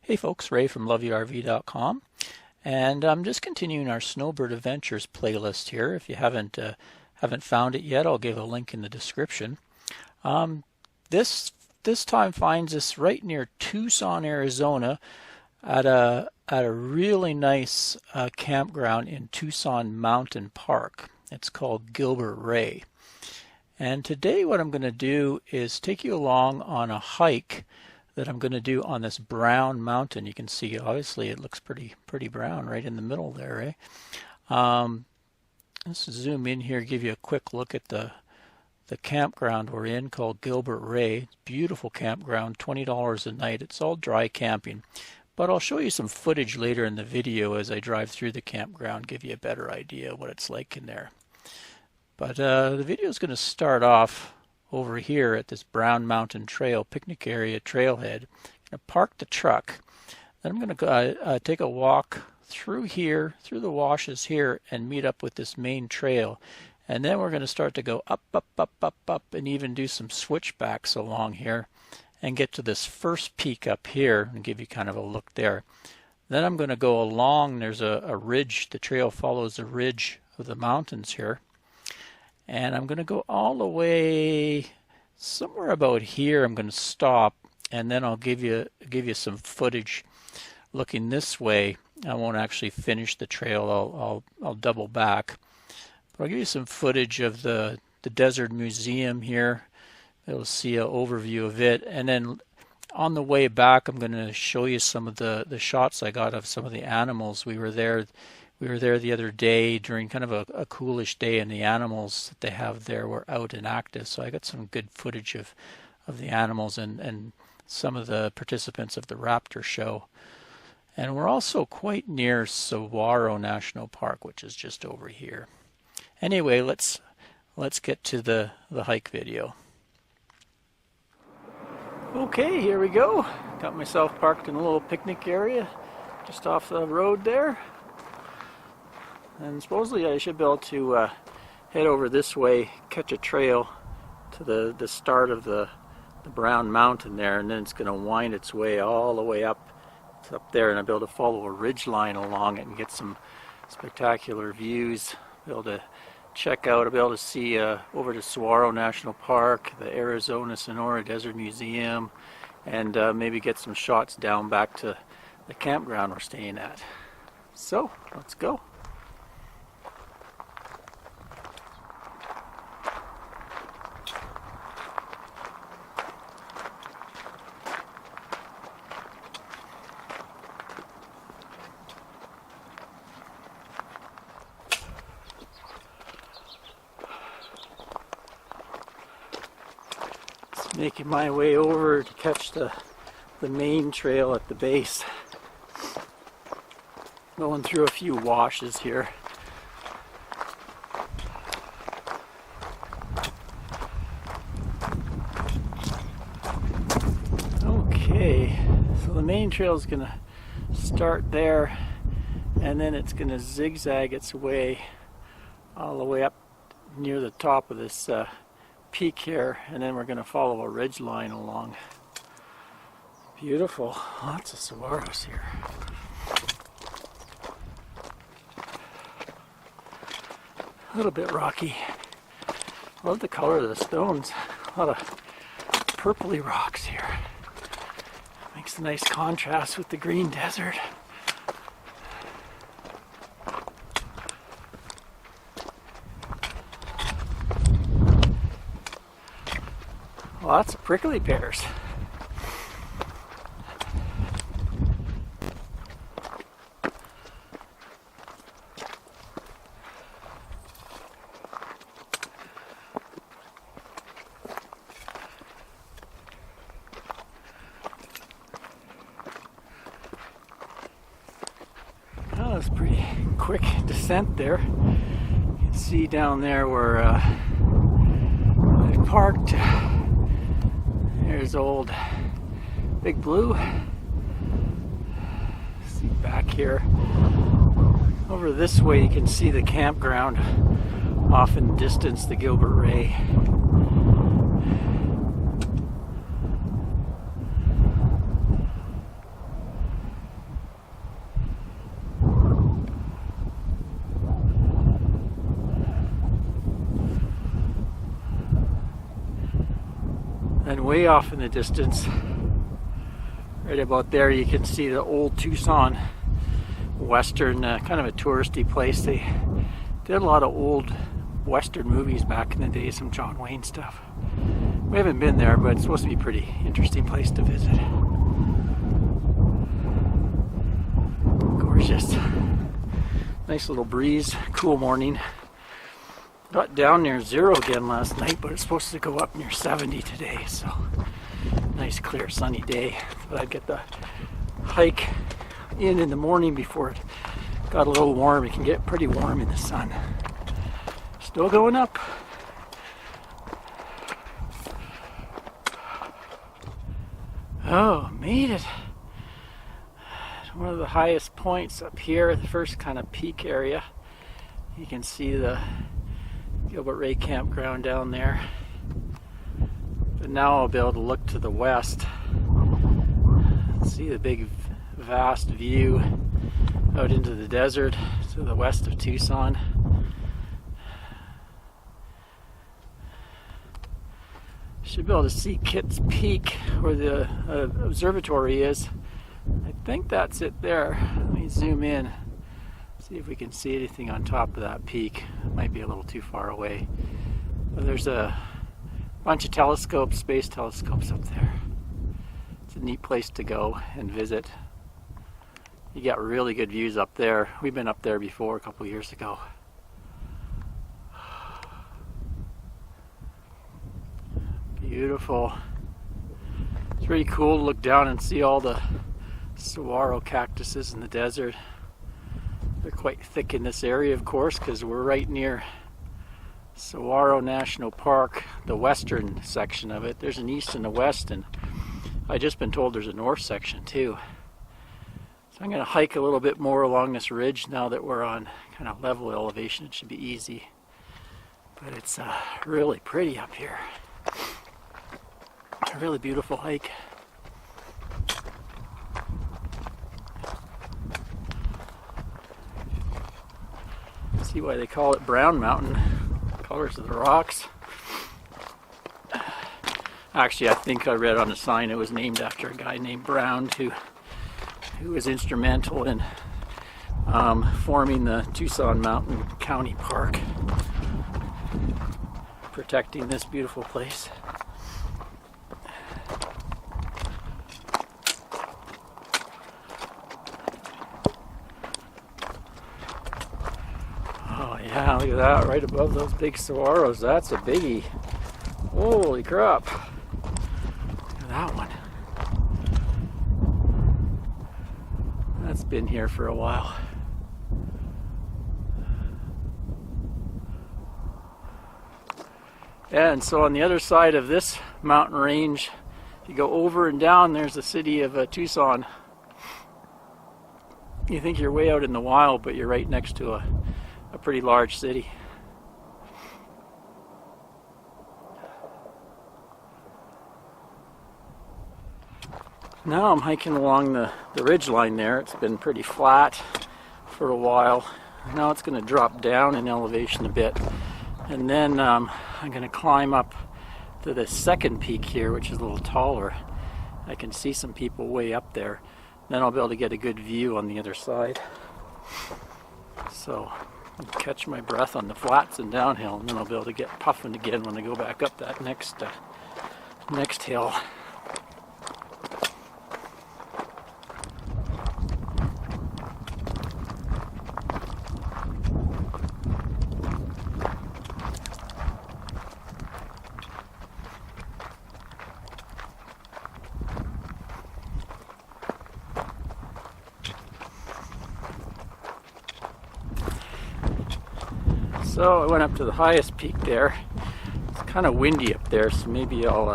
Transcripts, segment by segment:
Hey folks, Ray from loveyourrv.com, and I'm just continuing our Snowbird Adventures playlist here. If you haven't found it yet, I'll give a link in the description. Um, this time finds us right near Tucson, Arizona, at a really nice campground in Tucson Mountain Park. It's called Gilbert Ray. And today what I'm going to do is take you along on a hike that I'm going to do on this brown mountain. You can see obviously it looks pretty brown right in the middle there, Let's zoom in here, give you a quick look at the campground we're in called Gilbert Ray. Beautiful campground, $20 a night. It's all dry camping. But I'll show you some footage later in the video as I drive through the campground, give you a better idea of what it's like in there. But the video is going to start off over here at this Brown Mountain Trail picnic area trailhead. I'm going to park the truck. Then I'm going to go, take a walk through here, through the washes here, and meet up with this main trail. And then we're going to start to go up, and even do some switchbacks along here and get to this first peak up here and give you kind of a look there. Then I'm going to go along. There's a ridge. The trail follows the ridge of the mountains here. And I'm going to go all the way somewhere about here. I'm going to stop, and then I'll give you some footage looking this way. I won't actually finish the trail. I'll double back. But I'll give you some footage of the Desert Museum here. You'll see an overview of it, and then on the way back, I'm going to show you some of the shots I got of some of the animals. We were there the other day during kind of a coolish day, and the animals that they have there were out and active. So I got some good footage of the animals and some of the participants of the raptor show. And we're also quite near Saguaro National Park, which is just over here. Anyway, let's get to the hike video. Okay, here we go. Got myself parked in a little picnic area just off the road there. And supposedly I should be able to head over this way, catch a trail to the start of the Brown Mountain there, and then it's going to wind its way all the way up there, and I'll be able to follow a ridge line along it and get some spectacular views. Be able to check out, I'll be able to see over to Saguaro National Park, the Arizona-Sonora Desert Museum, and maybe get some shots down back to the campground we're staying at. So, let's go. Making my way over to catch the main trail at the base. Going through a few washes here. Okay, so the main trail is going to start there, and then it's going to zigzag its way all the way up near the top of this peak here, and then we're going to follow a ridge line along. Beautiful. Lots of saguaros here. A little bit rocky. Love the color of the stones. A lot of purpley rocks here. Makes a nice contrast with the green desert. Lots of prickly pears. Oh, that's pretty quick descent there. You can see down there where I parked. There's old Big Blue. See back here. Over this way you can see the campground off in the distance, the Gilbert Ray. way off in the distance, right about there, you can see the old Tucson Western, kind of a touristy place. They did a lot of old Western movies back in the day, some John Wayne stuff. We haven't been there, but it's supposed to be a pretty interesting place to visit. Gorgeous. Nice little breeze, cool morning. Got down near 0 again last night, but it's supposed to go up near 70 today, so nice clear sunny day. But I'd get the hike in the morning before it got a little warm. It can get pretty warm in the sun. Still going up. Oh, made it. One of the highest points up here, the first kind of peak area. You can see the Gilbert Ray Campground down there. But now I'll be able to look to the west. See the big vast view out into the desert to the west of Tucson. Should be able to see Kitts Peak where the observatory is. I think that's it there. Let me zoom in, see if we can see anything on top of that peak. It might be a little too far away. But there's a bunch of telescopes, space telescopes up there. It's a neat place to go and visit. You got really good views up there. We've been up there before a couple years ago. Beautiful. It's really cool to look down and see all the saguaro cactuses in the desert. They're quite thick in this area, of course, because we're right near Saguaro National Park, the western section of it. There's an east and a west, and I've just been told there's a north section too. So I'm going to hike a little bit more along this ridge now that we're on kind of level elevation. It should be easy, but it's really pretty up here. A really beautiful hike. See why they call it Brown Mountain. Colors of the rocks. Actually, I think I read on the sign it was named after a guy named Brown who was instrumental in forming the Tucson Mountains County Park, protecting this beautiful place. Yeah, look at that, right above those big saguaros. That's a biggie. Holy crap. Look at that one. That's been here for a while. Yeah, and so on the other side of this mountain range, if you go over and down, there's the city of Tucson. You think you're way out in the wild, but you're right next to a pretty large city. Now I'm hiking along the ridge line there. It's been pretty flat for a while. Now it's going to drop down in elevation a bit, and then I'm going to climb up to the second peak here, which is a little taller. I can see some people way up there. Then I'll be able to get a good view on the other side. So catch my breath on the flats and downhill, and then I'll be able to get puffing again when I go back up that next hill. So I went up to the highest peak there. It's kind of windy up there, so maybe I'll,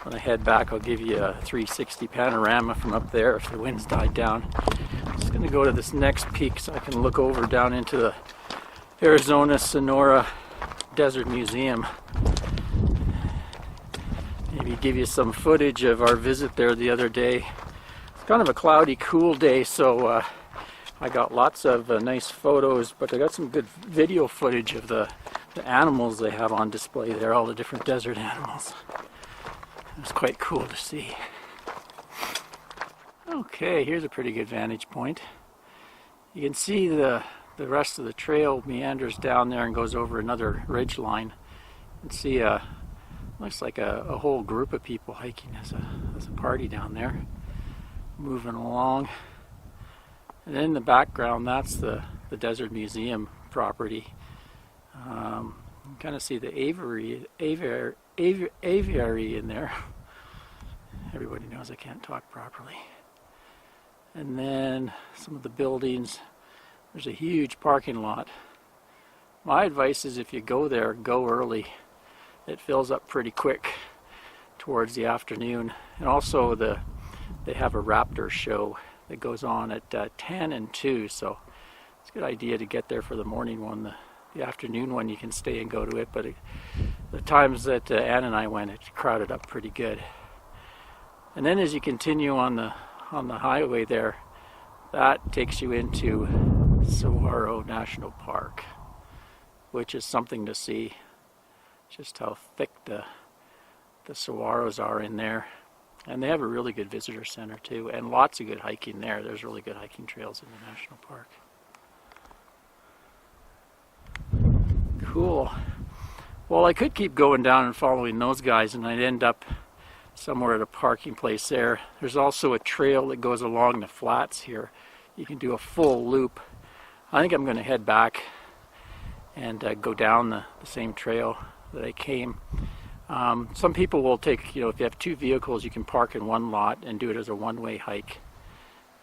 when I head back, I'll give you a 360 panorama from up there if the wind's died down. I'm just going to go to this next peak so I can look over down into the Arizona-Sonora Desert Museum. Maybe give you some footage of our visit there the other day. It's kind of a cloudy, cool day, so I got lots of nice photos, but I got some good video footage of the animals they have on display there, all the different desert animals. It's quite cool to see. Okay, here's a pretty good vantage point. You can see the rest of the trail meanders down there and goes over another ridge line. You can see looks like a whole group of people hiking as a party down there, moving along. And then in the background, that's the Desert Museum property. You can kind of see the aviary in there. Everybody knows I can't talk properly. And then some of the buildings. There's a huge parking lot. My advice is if you go there, go early. It fills up pretty quick towards the afternoon. And also they have a raptor show that goes on at 10 and 2, so it's a good idea to get there for the morning one. The afternoon one you can stay and go to it, but the times that Ann and I went, it crowded up pretty good. And then as you continue on the highway there, that takes you into Saguaro National Park, which is something to see. Just how thick the saguaros are in there. And they have a really good visitor center too, and lots of good hiking there. There's really good hiking trails in the national park. Cool. Well, I could keep going down and following those guys, and I'd end up somewhere at a parking place there. There's also a trail that goes along the flats here. You can do a full loop. I think I'm going to head back and go down the same trail that I came. Some people will take, if you have two vehicles, you can park in one lot and do it as a one-way hike.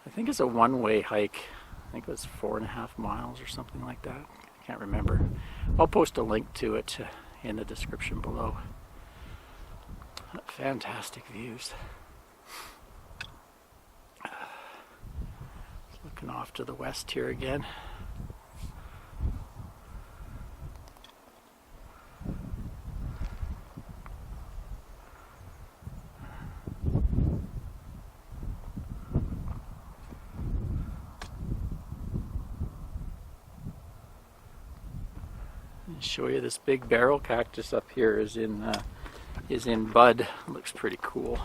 I think it's a one-way hike. I think it was 4.5 miles or something like that. I can't remember. I'll post a link to it in the description below. Fantastic views. Looking off to the west here again. Show you this big barrel cactus up here is in bud. Looks pretty cool.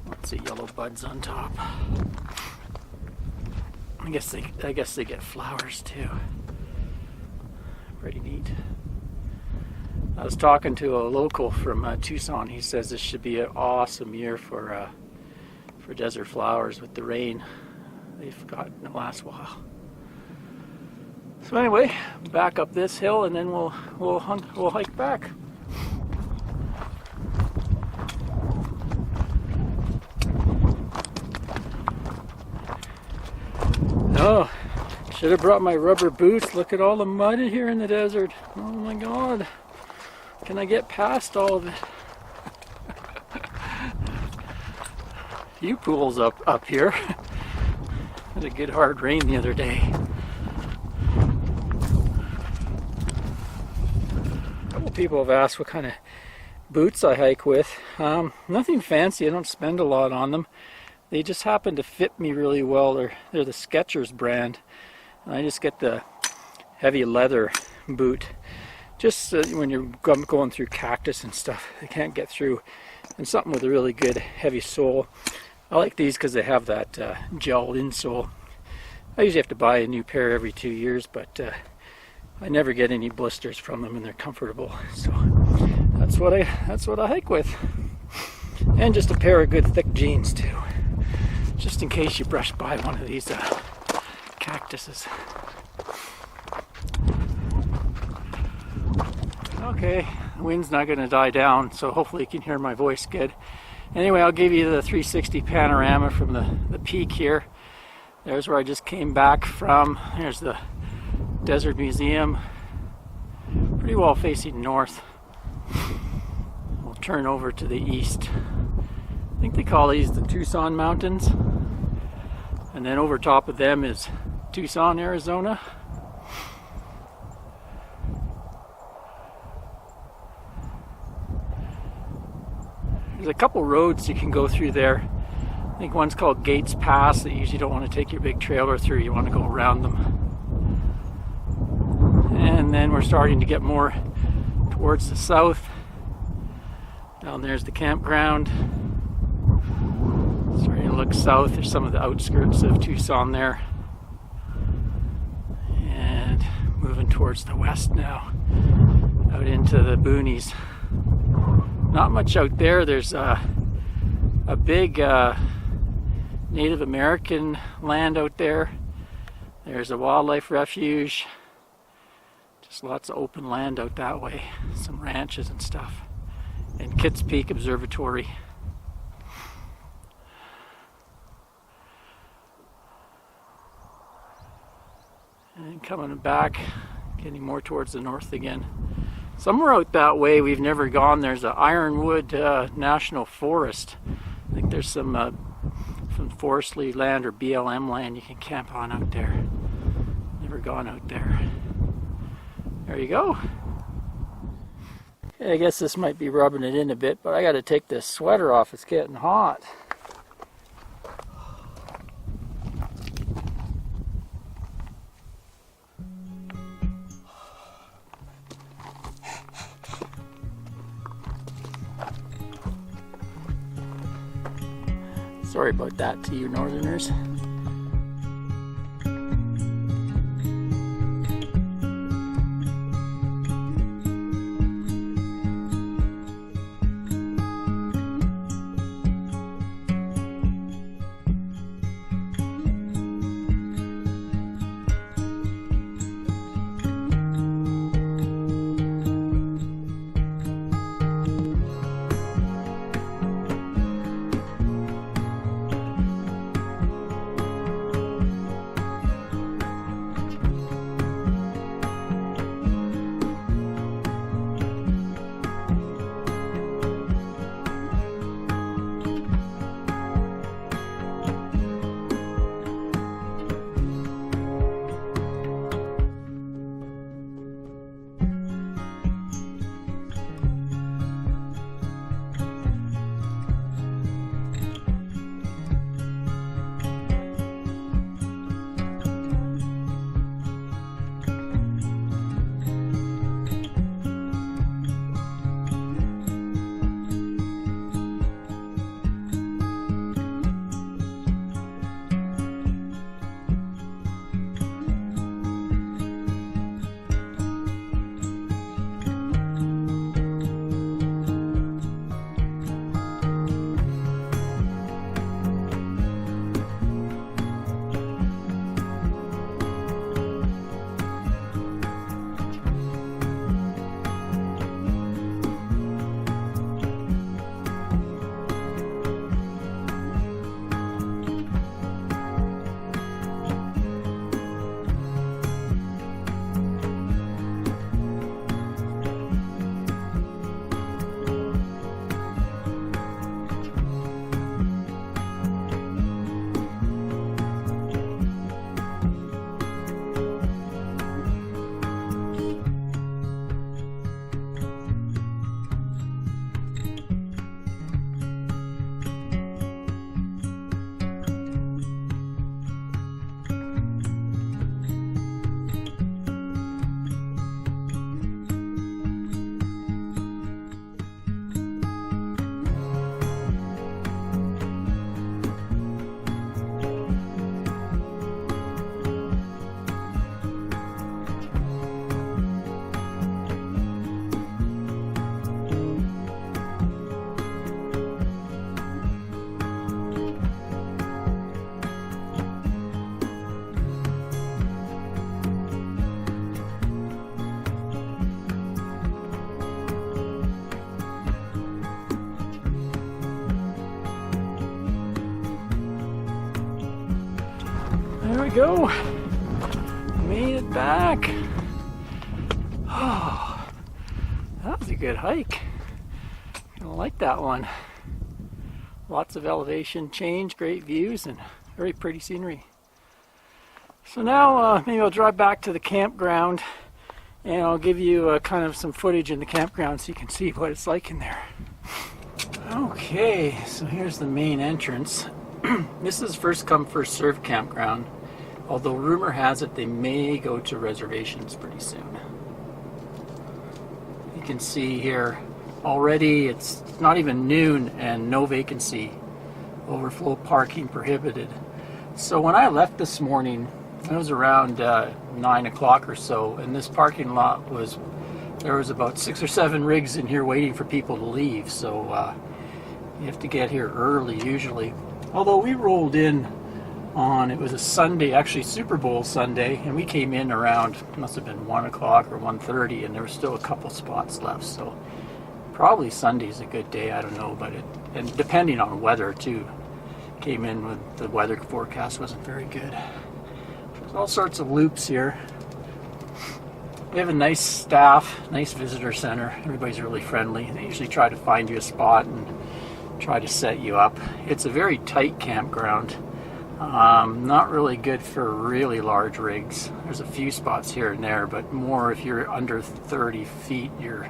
Lots of yellow buds on top. I guess they get flowers too. Pretty neat. I was talking to a local from Tucson. He says this should be an awesome year for desert flowers with the rain they've got in the last while. So anyway, back up this hill and then we'll hike back. Oh, should have brought my rubber boots. Look at all the mud here in the desert. Oh my God. Can I get past all of it? Few pools up here. Had a good hard rain the other day. People have asked what kind of boots I hike with. Nothing fancy. I don't spend a lot on them. They just happen to fit me really well. They're the Skechers brand, and I just get the heavy leather boot. Just when you're going through cactus and stuff, they can't get through. And something with a really good heavy sole. I like these because they have that gel insole. I usually have to buy a new pair every 2 years, but I never get any blisters from them, and they're comfortable. So that's what I hike with, and just a pair of good thick jeans too, just in case you brush by one of these cactuses. Okay, the wind's not going to die down, so hopefully you can hear my voice good. Anyway, I'll give you the 360 panorama from the peak here. There's where I just came back from. There's the Desert Museum, pretty well facing north. We'll turn over to the east. I think they call these the Tucson Mountains. And then over top of them is Tucson, Arizona. There's a couple roads you can go through there. I think one's called Gates Pass that you usually don't want to take your big trailer through. You want to go around them. And then we're starting to get more towards the south. Down there's the campground. Starting to look south. There's some of the outskirts of Tucson there. And moving towards the west now, out into the boonies. Not much out there. There's a big Native American land out there. There's a wildlife refuge. Just lots of open land out that way. Some ranches and stuff. And Kitts Peak Observatory. And coming back, getting more towards the north again. Somewhere out that way we've never gone. There's an Ironwood National Forest. I think there's some forestry land or BLM land you can camp on out there. Never gone out there. There you go. Okay, I guess this might be rubbing it in a bit, but I got to take this sweater off. It's getting hot. Sorry about that to you northerners. There we go. Made it back. Oh, that was a good hike. I like that one. Lots of elevation change, great views, and very pretty scenery. So now maybe I'll drive back to the campground and I'll give you kind of some footage in the campground so you can see what it's like in there. Okay, so here's the main entrance. This is first come first served campground, although rumor has it they may go to reservations pretty soon. You can see here already it's not even noon and no vacancy. Overflow parking prohibited. So when I left this morning, it was around 9 o'clock or so, and this parking lot there was about 6 or 7 rigs in here waiting for people to leave. So you have to get here early usually. Although we rolled in on, it was a Sunday, actually Super Bowl Sunday, and we came in around, must have been 1 o'clock or 1:30, and there were still a couple spots left. So probably Sunday's a good day, I don't know, but and depending on weather too. Came in when the weather forecast wasn't very good. There's all sorts of loops here. We have a nice staff, nice visitor center. Everybody's really friendly. They usually try to find you a spot and try to set you up. It's a very tight campground. Not really good for really large rigs. There's a few spots here and there, but more if you're under 30 feet, you're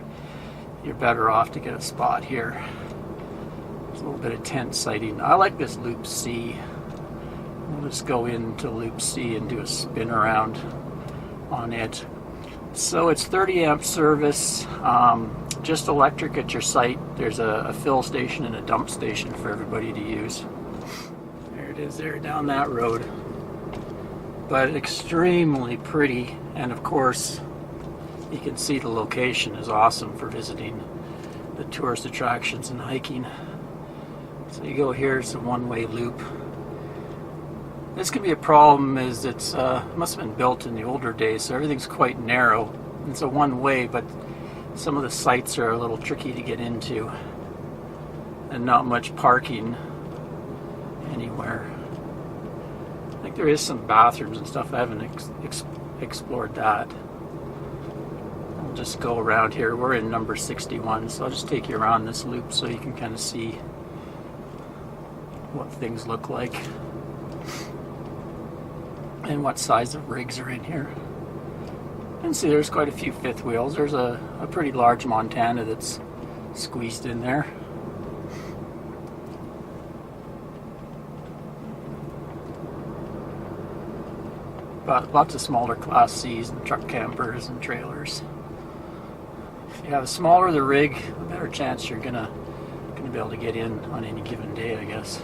better off to get a spot here. There's a little bit of tent siting. I like this Loop C. We'll just go into Loop C and do a spin around on it. So it's 30 amp service, just electric at your site. There's a fill station and a dump station for everybody to use. There it is there down that road. But extremely pretty, and of course you can see the location is awesome for visiting the tourist attractions and hiking. So you go here, it's a one-way loop. This can be a problem, is it's must have been built in the older days, so everything's quite narrow. It's a one-way, but some of the sites are a little tricky to get into, and not much parking anywhere. I think there is some bathrooms and stuff. I haven't explored that. I'll just go around here. We're in number 61, so I'll just take you around this loop so you can kind of see what things look like and what size of rigs are in here. You can see there's quite a few fifth wheels. There's a pretty large Montana that's squeezed in there. But lots of smaller Class C's and truck campers and trailers. If you have the smaller the rig, the better chance you're gonna be able to get in on any given day, I guess.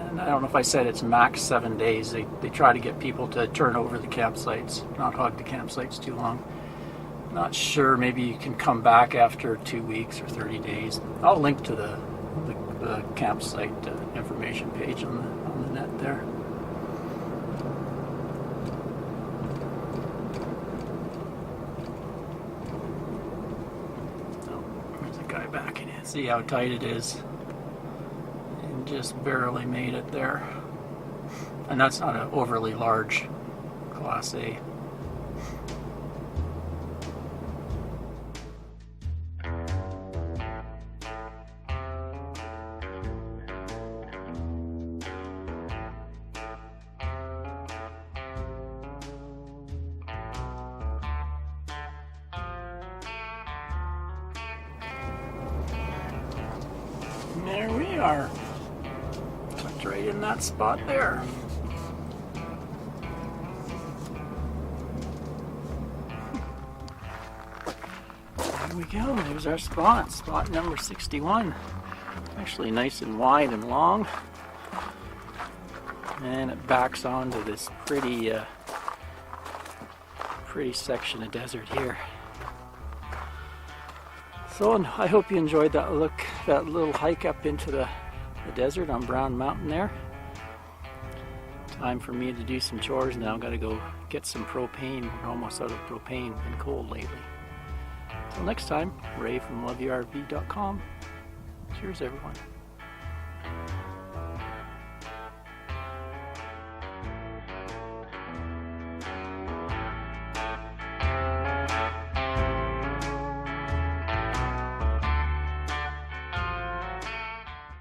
And I don't know if I said it's max 7 days. They try to get people to turn over the campsites, not hog the campsites too long. Not sure, maybe you can come back after 2 weeks or 30 days. I'll link to the campsite information page on the net there. Backing in. See how tight it is, and just barely made it there. And that's not an overly large Class A. There we are. Tucked right in that spot there. There we go. There's our spot. Spot number 61. Actually nice and wide and long. And it backs onto this pretty section of desert here. So I hope you enjoyed that little hike up into the desert on Brown Mountain there. Time for me to do some chores now. Got to go get some propane. We're almost out of propane and coal lately. Till next time, Ray from loveyourrv.com. Cheers, everyone.